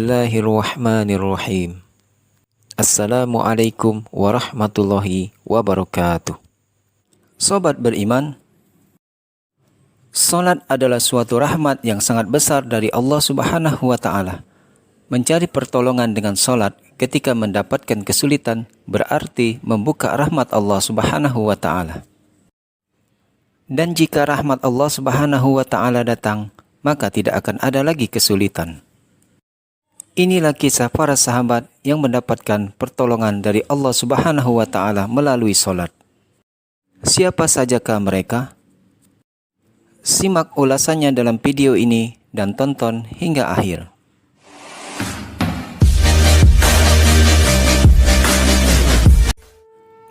Bismillahirrahmanirrahim. Assalamualaikum warahmatullahi wabarakatuh. Sobat beriman, salat adalah suatu rahmat yang sangat besar dari Allah Subhanahu wa Ta'ala. Mencari pertolongan dengan salat ketika mendapatkan kesulitan berarti membuka rahmat Allah Subhanahu wa Ta'ala. Dan jika rahmat Allah Subhanahu wa Ta'ala datang, maka tidak akan ada lagi kesulitan. Inilah kisah para sahabat yang mendapatkan pertolongan dari Allah Subhanahu wa Ta'ala melalui salat. Siapa sajakah mereka? Simak ulasannya dalam video ini dan tonton hingga akhir.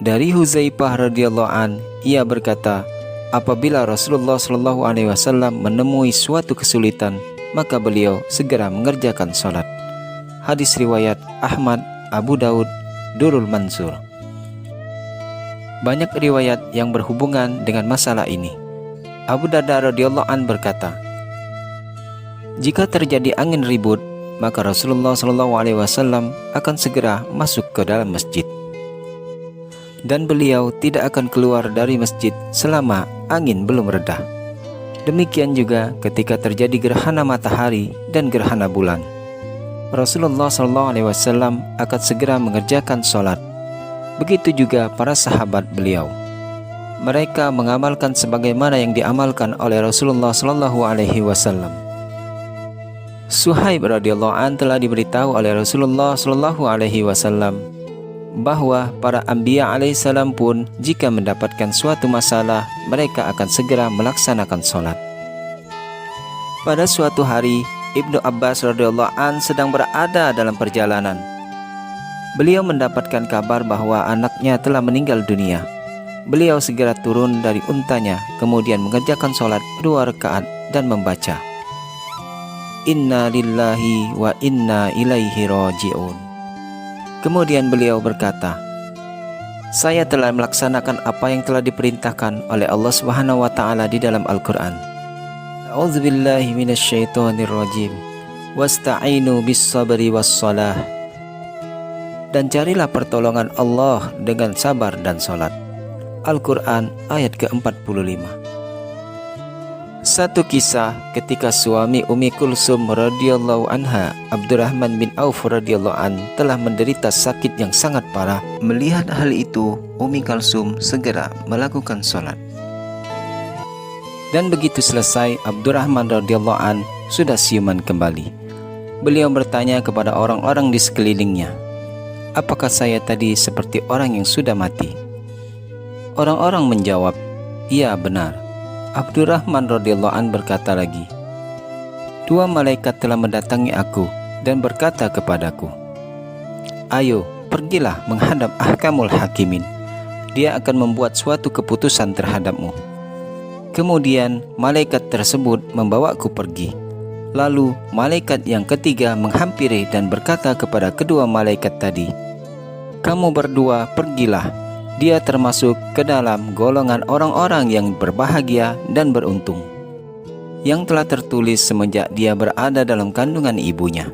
Dari Huzaifah radhiyallahu an, ia berkata, apabila Rasulullah shallallahu alaihi wasallam menemui suatu kesulitan, maka beliau segera mengerjakan salat. Hadis riwayat Ahmad, Abu Daud, Durrul Mansur. Banyak riwayat yang berhubungan dengan masalah ini. Abu Darda radhiyallahu an berkata, jika terjadi angin ribut, maka Rasulullah shallallahu alaihi wasallam akan segera masuk ke dalam masjid. Dan beliau tidak akan keluar dari masjid selama angin belum reda. Demikian juga ketika terjadi gerhana matahari dan gerhana bulan. Rasulullah SAW akan segera mengerjakan sholat. Begitu juga para sahabat beliau. Mereka mengamalkan sebagaimana yang diamalkan oleh Rasulullah SAW. Suhaib radhiyallahu an telah diberitahu oleh Rasulullah SAW bahwa para anbiya alaihissalam pun jika mendapatkan suatu masalah, mereka akan segera melaksanakan sholat. Pada suatu hari, Ibnu Abbas radhiyallahu an sedang berada dalam perjalanan. Beliau mendapatkan kabar bahwa anaknya telah meninggal dunia. Beliau segera turun dari untanya, kemudian mengerjakan sholat 2 rakaat dan membaca, Inna lillahi wa inna ilaihi raji'un. Kemudian beliau berkata, saya telah melaksanakan apa yang telah diperintahkan oleh Allah Subhanahu wa Ta'ala di dalam Al-Quran. A'udzubillahi minasyaitonirrajim. Wasta'inu bis-sabri was-salah. Dan carilah pertolongan Allah dengan sabar dan salat. Al-Quran ayat ke-45. Satu kisah ketika suami Ummi Kulsum radhiyallahu anha, Abdurrahman bin Auf radhiyallahu an, telah menderita sakit yang sangat parah. Melihat hal itu, Ummi Kulsum segera melakukan salat. Dan begitu selesai, Abdurrahman radhiyallahu an sudah siuman kembali. Beliau bertanya kepada orang-orang di sekelilingnya, apakah saya tadi seperti orang yang sudah mati? Orang-orang menjawab, iya benar. Abdurrahman radhiyallahu an berkata lagi, 2 malaikat telah mendatangi aku dan berkata kepadaku, ayo pergilah menghadap Ahkamul Hakimin. Dia akan membuat suatu keputusan terhadapmu. Kemudian malaikat tersebut membawaku pergi. Lalu malaikat yang ketiga menghampiri dan berkata kepada kedua malaikat tadi, kamu berdua pergilah. Dia termasuk ke dalam golongan orang-orang yang berbahagia dan beruntung, yang telah tertulis semenjak dia berada dalam kandungan ibunya,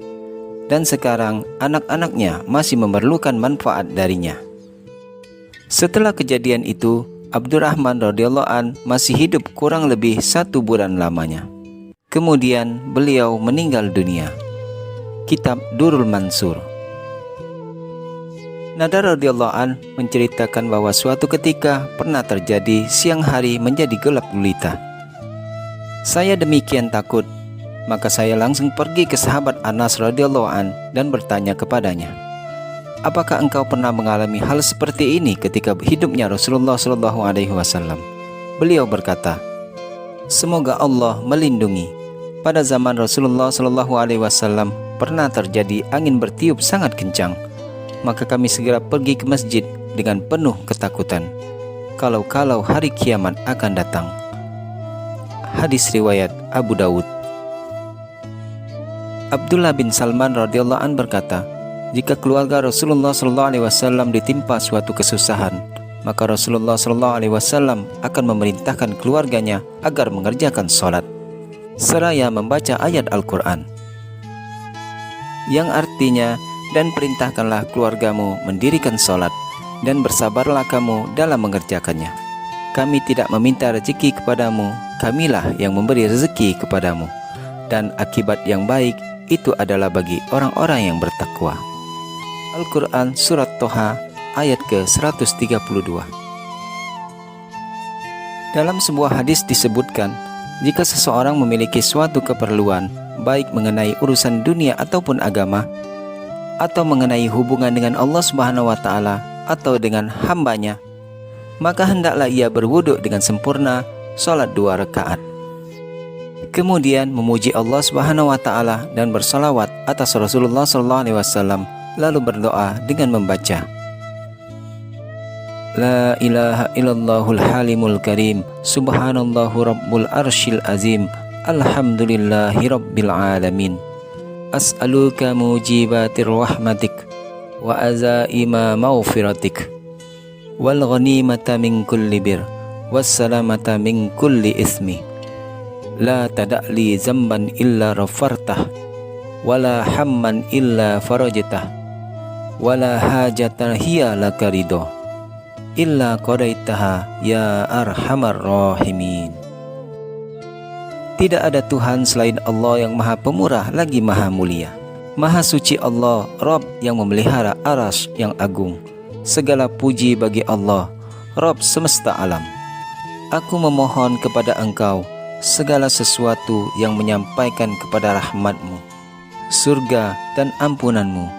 dan sekarang anak-anaknya masih memerlukan manfaat darinya. Setelah kejadian itu, Abdurrahman radhiyallahu an masih hidup kurang lebih 1 bulan lamanya. Kemudian beliau meninggal dunia. Kitab Durrul Mansur. Nadar radhiyallahu an menceritakan bahwa suatu ketika pernah terjadi siang hari menjadi gelap gulita. Saya demikian takut, maka saya langsung pergi ke sahabat Anas radhiyallahu an dan bertanya kepadanya, apakah engkau pernah mengalami hal seperti ini ketika hidupnya Rasulullah sallallahu alaihi wasallam? Beliau berkata, semoga Allah melindungi. Pada zaman Rasulullah sallallahu alaihi wasallam pernah terjadi angin bertiup sangat kencang. Maka kami segera pergi ke masjid dengan penuh ketakutan kalau hari kiamat akan datang. Hadis riwayat Abu Daud. Abdullah bin Salman radhiyallahu an berkata, jika keluarga Rasulullah sallallahu alaihi wasallam ditimpa suatu kesusahan, maka Rasulullah sallallahu alaihi wasallam akan memerintahkan keluarganya agar mengerjakan salat seraya membaca ayat Al-Quran. yang artinya, dan perintahkanlah keluargamu mendirikan sholat, dan bersabarlah kamu dalam mengerjakannya. Kami tidak meminta rezeki kepadamu, kamilah yang memberi rezeki kepadamu, dan akibat yang baik itu adalah bagi orang-orang yang bertakwa. Al-Quran Surat Toha ayat ke-132. Dalam sebuah hadis disebutkan, jika seseorang memiliki suatu keperluan, baik mengenai urusan dunia ataupun agama, atau mengenai hubungan dengan Allah Subhanahu wa Ta'ala atau dengan hambanya, maka hendaklah ia berwudu dengan sempurna, sholat 2 rakaat. Kemudian memuji Allah Subhanahu wa Ta'ala dan bersalawat atas Rasulullah SAW, lalu berdoa dengan membaca La ilaha illallahul halimul karim, subhanallahu rabbul arshil azim, alhamdulillahi rabbil alamin. As'aluka mujibatir rahmatik wa azaima maghfiratik wal ghanimata min kulli bir wassalamata min kulli ismi. La tada'li zamban illa rafartah wala hamman illa farajtah wala hajatan hiya laka ridho illa qadaitaha ya arhamar rahimin. Tidak ada Tuhan selain Allah yang maha pemurah lagi maha mulia. Maha suci Allah, Rabb yang memelihara arsy yang agung. Segala puji bagi Allah, Rabb semesta alam. Aku memohon kepada Engkau segala sesuatu yang menyampaikan kepada rahmat-Mu, surga dan ampunan-Mu,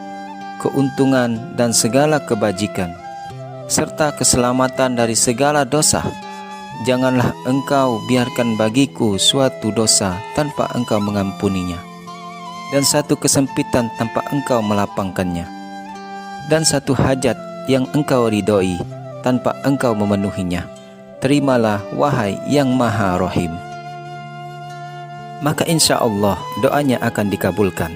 keuntungan dan segala kebajikan, serta keselamatan dari segala dosa. Janganlah Engkau biarkan bagiku suatu dosa tanpa Engkau mengampuninya, dan satu kesempitan tanpa Engkau melapangkannya, dan satu hajat yang Engkau ridhoi tanpa Engkau memenuhinya. Terimalah wahai yang maha rahim. Maka insya Allah doanya akan dikabulkan.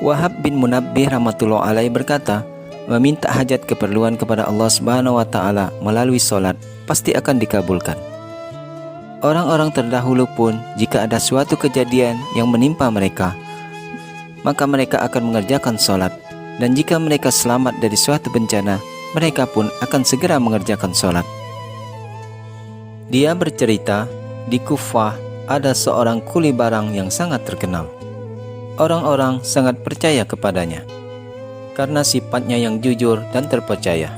Wahab bin Munabbih rahmatullah alaih berkata, meminta hajat keperluan kepada Allah Subhanahu wa Ta'ala melalui solat pasti akan dikabulkan. Orang-orang terdahulu pun jika ada suatu kejadian yang menimpa mereka, maka mereka akan mengerjakan solat, dan jika mereka selamat dari suatu bencana, mereka pun akan segera mengerjakan solat. Dia bercerita, di Kufah ada seorang kuli barang yang sangat terkenal. Orang-orang sangat percaya kepadanya karena sifatnya yang jujur dan terpercaya.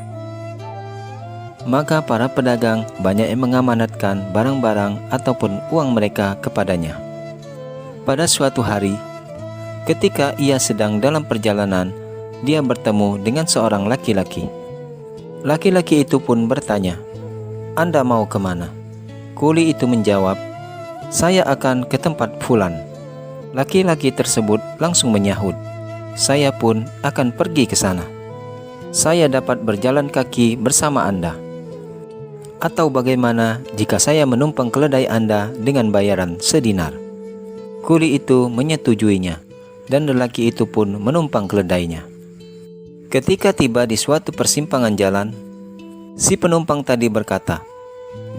Maka para pedagang banyak yang mengamanatkan barang-barang ataupun uang mereka kepadanya. Pada suatu hari, ketika ia sedang dalam perjalanan, dia bertemu dengan seorang laki-laki. Laki-laki itu pun bertanya, "Anda mau kemana?" Kuli itu menjawab, "Saya akan ke tempat fulan." Laki-laki tersebut langsung menyahut, "Saya pun akan pergi ke sana. Saya dapat berjalan kaki bersama Anda. Atau bagaimana jika saya menumpang keledai Anda dengan bayaran sedinar?" Kuli itu menyetujuinya, dan lelaki itu pun menumpang keledainya. Ketika tiba di suatu persimpangan jalan, si penumpang tadi berkata,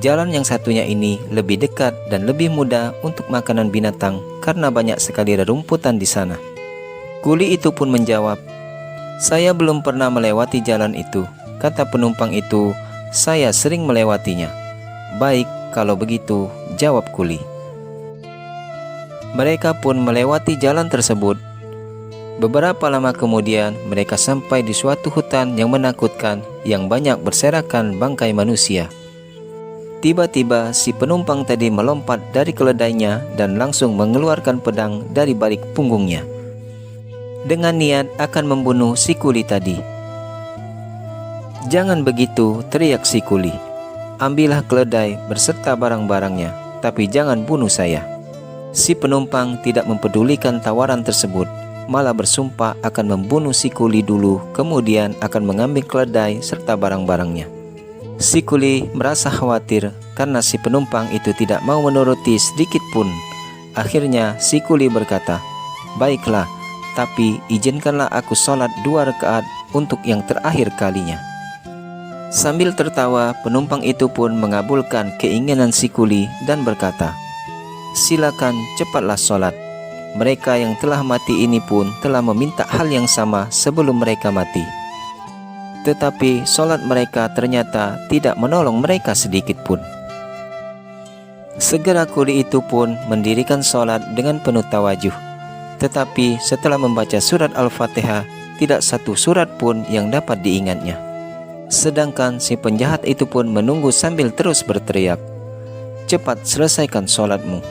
"Jalan yang satunya ini lebih dekat dan lebih mudah untuk makanan binatang karena banyak sekali rerumputan di sana." Kuli itu pun menjawab, "Saya belum pernah melewati jalan itu." Kata penumpang itu, "Saya sering melewatinya." "Baik, kalau begitu," jawab kuli. Mereka pun melewati jalan tersebut. Beberapa lama kemudian mereka sampai di suatu hutan yang menakutkan yang banyak berserakan bangkai manusia. Tiba-tiba si penumpang tadi melompat dari keledainya dan langsung mengeluarkan pedang dari balik punggungnya dengan niat akan membunuh si kuli tadi. "Jangan begitu," teriak si kuli. "Ambillah keledai berserta barang-barangnya, tapi jangan bunuh saya." Si penumpang tidak mempedulikan tawaran tersebut, malah bersumpah akan membunuh si kuli dulu, kemudian akan mengambil keledai serta barang-barangnya. Si kuli merasa khawatir karena si penumpang itu tidak mau menuruti sedikit pun. Akhirnya si kuli berkata, "Baiklah, tapi izinkanlah aku sholat 2 rakaat untuk yang terakhir kalinya." Sambil tertawa, penumpang itu pun mengabulkan keinginan si kuli dan berkata, "Silakan, cepatlah sholat." mereka yang telah mati ini pun telah meminta hal yang sama sebelum mereka mati. Tetapi solat mereka ternyata tidak menolong mereka sedikit pun. Segera kuli itu pun mendirikan solat dengan penuh tawajuh. Tetapi setelah membaca surat Al-Fatihah, tidak satu surat pun yang dapat diingatnya. Sedangkan si penjahat itu pun menunggu sambil terus berteriak, "Cepat selesaikan solatmu."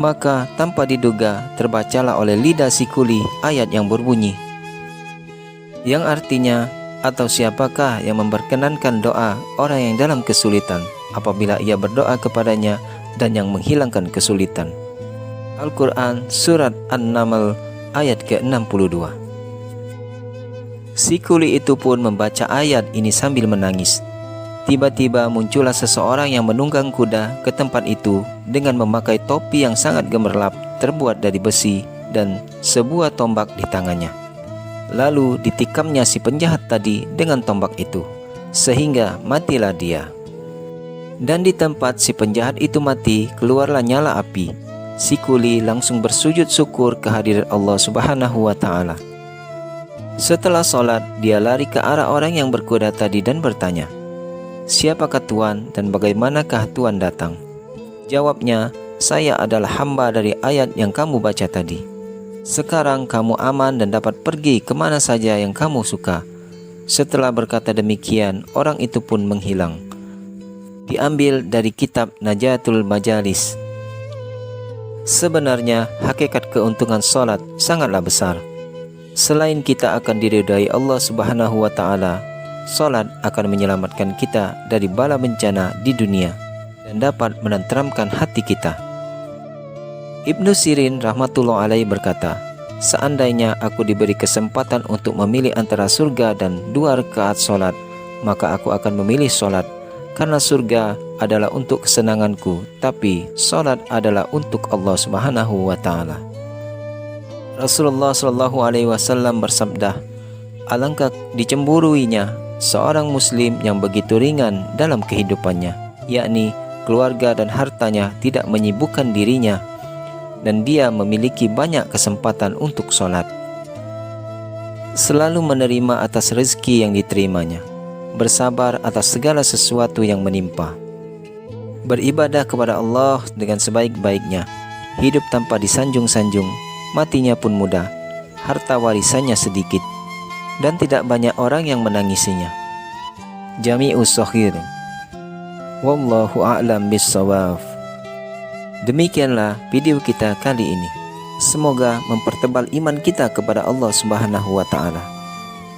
Maka tanpa diduga terbacalah oleh lidah si kuli ayat yang berbunyi, yang artinya, "Atau siapakah yang memperkenankan doa orang yang dalam kesulitan apabila ia berdoa kepadanya dan yang menghilangkan kesulitan." Al-Quran Surat An-Naml ayat ke-62. Si kuli itu pun membaca ayat ini sambil menangis. Tiba-tiba muncullah seseorang yang menunggang kuda ke tempat itu dengan memakai topi yang sangat gemerlap terbuat dari besi dan sebuah tombak di tangannya. Lalu ditikamnya si penjahat tadi dengan tombak itu, sehingga matilah dia. Dan di tempat si penjahat itu mati, keluarlah nyala api. Si kuli langsung bersujud syukur kehadiran Allah Subhanahu wa Ta'ala. Setelah sholat, dia lari ke arah orang yang berkuda tadi dan bertanya, "Siapakah Tuan dan bagaimanakah Tuan datang?" Jawabnya, "Saya adalah hamba dari ayat yang kamu baca tadi. Sekarang kamu aman dan dapat pergi kemana saja yang kamu suka." Setelah berkata demikian, orang itu pun menghilang. Diambil dari kitab Najatul Majalis. Sebenarnya hakikat keuntungan sholat sangatlah besar. Selain kita akan diridai Allah Subhanahu wa Ta'ala, sholat akan menyelamatkan kita dari bala bencana di dunia dan dapat menenteramkan hati kita. Ibnu Sirin rahmatullah alaih berkata, "Seandainya aku diberi kesempatan untuk memilih antara surga dan 2 rakaat sholat, maka aku akan memilih sholat, karena surga adalah untuk kesenanganku, tapi sholat adalah untuk Allah Subhanahu wa Ta'ala." Rasulullah Shallallahu Alaihi Wasallam bersabda, "Alangkah dicemburuinya seorang muslim yang begitu ringan dalam kehidupannya, yakni keluarga dan hartanya tidak menyibukkan dirinya, dan dia memiliki banyak kesempatan untuk sholat. Selalu menerima atas rezeki yang diterimanya, bersabar atas segala sesuatu yang menimpa, beribadah kepada Allah dengan sebaik-baiknya, hidup tanpa disanjung-sanjung, matinya pun mudah, harta warisannya sedikit, dan tidak banyak orang yang menangisinya." Jami'us Shaghir. Wallahu a'lam bissawab. Demikianlah video kita kali ini. Semoga mempertebal iman kita kepada Allah Subhanahu wa Ta'ala.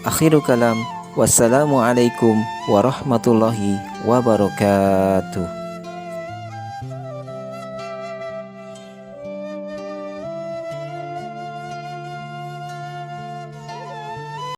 Akhirul kalam, wassalamualaikum warahmatullahi wabarakatuh.